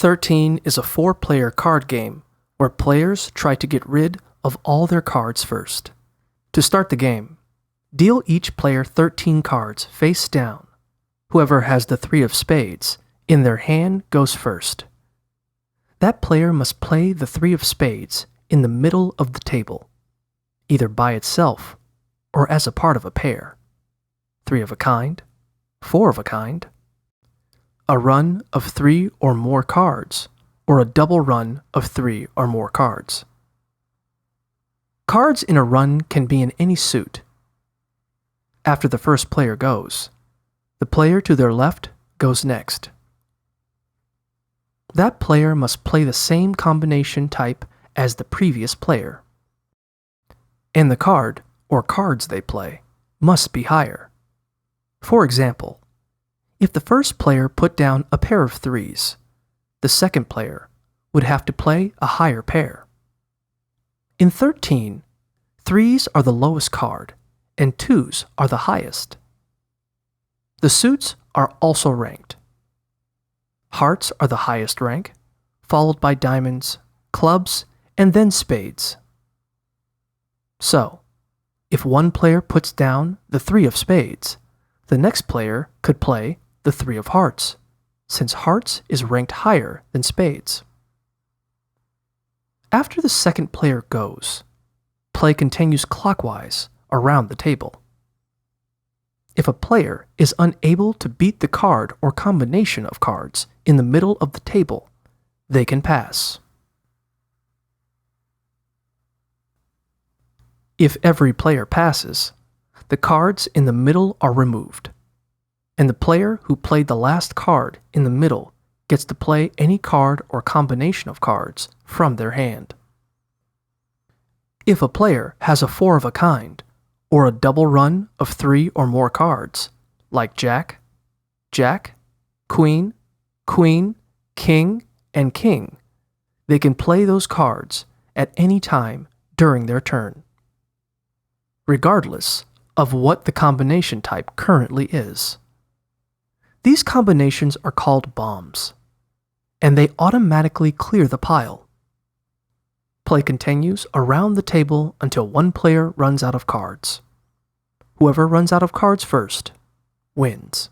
13 is a 4-player card game where players try to get rid of all their cards first. To start the game, deal each player 13 cards face down. Whoever has the 3 of spades in their hand goes first. That player must play the 3 of spades in the middle of the table, either by itself or as a part of a pair. 3 of a kind, 4 of a kind, a run of 3 or more cards, or a double run of 3 or more cards. Cards in a run can be in any suit. After the first player goes, the player to their left goes next. That player must play the same combination type as the previous player. And the card, or cards they play, must be higher. For example, if the first player put down a pair of 3s, the second player would have to play a higher pair. In 13, 3s are the lowest card, and 2s are the highest. The suits are also ranked. Hearts are the highest rank, followed by diamonds, clubs, and then spades. So, if one player puts down the 3 of spades, the next player could play the 3 of hearts, since hearts is ranked higher than spades. After the second player goes, play continues clockwise around the table. If a player is unable to beat the card or combination of cards in the middle of the table, they can pass. If every player passes, the cards in the middle are removed, and the player who played the last card in the middle gets to play any card or combination of cards from their hand. If a player has a 4 of a kind, or a double run of 3 or more cards, like Jack, Jack, Queen, Queen, King, and King, they can play those cards at any time during their turn, regardless of what the combination type currently is. These combinations are called bombs, and they automatically clear the pile. Play continues around the table until one player runs out of cards. Whoever runs out of cards first wins.